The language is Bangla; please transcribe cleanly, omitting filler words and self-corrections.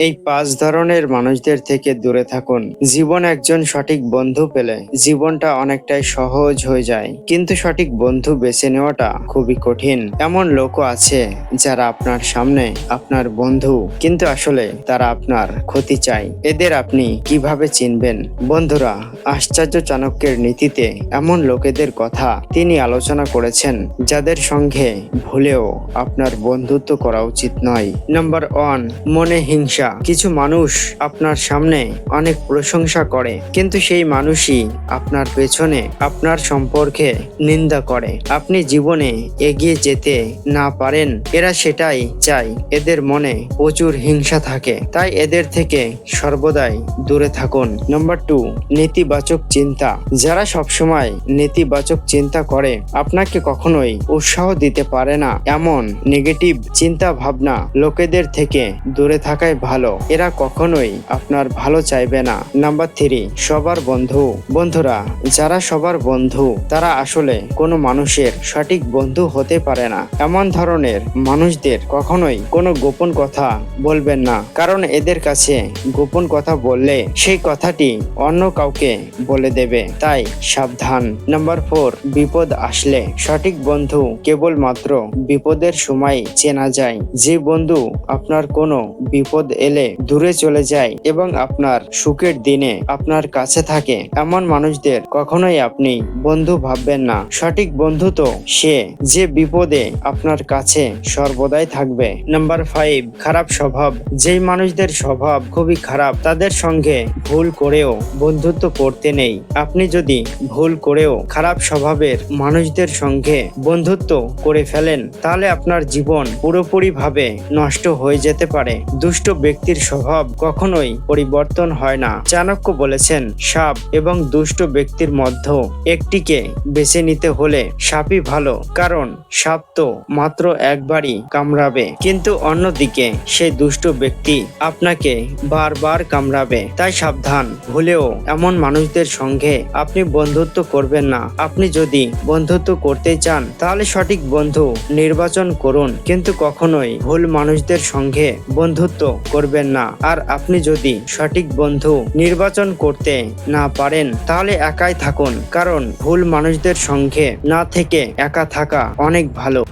এই ৫ ধরনের মানুষদের থেকে দূরে থাকুন। জীবন একজন সঠিক বন্ধু পেলে জীবনটা অনেকটাই সহজ হয়ে যায়, কিন্তু সঠিক বন্ধু বেছে নেওয়াটা খুবই কঠিন। এমন লোকও আছে যারা আপনার সামনে আপনার বন্ধু, কিন্তু আসলে তারা আপনার ক্ষতি চায়। এদের আপনি কিভাবে চিনবেন? বন্ধুরা, আশ্চর্য চাণক্যের নীতিতে এমন লোকেদের কথা তিনি আলোচনা করেছেন যাদের সঙ্গে ভুলেও আপনার বন্ধুত্ব করা উচিত নয়। নাম্বার 1, মনে হিংসা। কিছু মানুষ আপনার সামনে অনেক প্রশংসা করে, কিন্তু সেই মানুষই আপনার পেছনে আপনার সম্পর্কে নিন্দা করে। আপনি জীবনে এগিয়ে যেতে না পারেন, এরা সেটাই চায়। এদের মনে প্রচুর হিংসা থাকে, তাই এদের থেকে সর্বদাই দূরে থাকুন। নাম্বার 2, নেতিবাচক চিন্তা। যারা সবসময় নেতিবাচক চিন্তা করে আপনাকে কখনোই উৎসাহ দিতে পারে না। এমন নেগেটিভ চিন্তা ভাবনা লোকেদের থেকে দূরে থাকাই ভালো। এরা কখনোই আপনার ভালো চাইবে না। নাম্বার 3, সবার বন্ধু। বন্ধুরা, যারা সবার বন্ধু তারা আসলে কোনো মানুষের সঠিক বন্ধু হতে পারে না। এমন ধরনের মানুষদের কখনোই কোনো গোপন কথা বলবেন না, কারণ এদের কাছে গোপন কথা বললে সেই কথাটি অন্য কাউকে বলে দেবে, তাই সাবধান। নাম্বার 4, বিপদ আসলে। সঠিক বন্ধু কেবলমাত্র বিপদের সময় চেনা যায়। যে বন্ধু আপনার কোনো বিপদ এলে দূরে চলে যায় এবং আপনার সুখের দিনে আপনার কাছে থাকে, এমন মানুষদের কখনোই আপনি বন্ধু ভাববেন না। সঠিক বন্ধু তো সে যে বিপদে আপনার কাছে সর্বদাই থাকবে। নাম্বার 5, খারাপ স্বভাব। যেই মানুষদের স্বভাব খুবই খারাপ তাদের সঙ্গে ভুল করেও বন্ধুত্ব করতে নেই। আপনি যদি ভুল করেও খারাপ স্বভাবের মানুষদের সঙ্গে বন্ধুত্ব করে ফেলেন, তাহলে আপনার জীবন পুরোপুরিভাবে নষ্ট হয়ে যেতে পারে। দুষ্ট ব্যক্তির স্বভাব কখনোই পরিবর্তন হয় না। চাণক্য বলেছেন, সাপ এবং দুষ্ট ব্যক্তির মধ্যে একটিকে বেছে নিতে হলে সাপই ভালো, কারণ সাপ তো মাত্র একবারই কামড়াবে, কিন্তু অন্যদিকে সেই দুষ্ট ব্যক্তি আপনাকে বারবার কামড়াবে। তাই সাবধান, ভুলেও এমন মানুষদের সঙ্গে আপনি বন্ধুত্ব করবেন না। আপনি যদি বন্ধুত্ব করতে চান তাহলে সঠিক বন্ধু নির্বাচন করুন, কিন্তু কখনোই ভুল মানুষদের সঙ্গে বন্ধুত্ব করবেন না। আর আপনি যদি সঠিক বন্ধু নির্বাচন করতে না পারেন তাহলে একাই থাকুন, কারণ ভুল মানুষদের সঙ্গে না থেকে একা থাকা অনেক ভালো।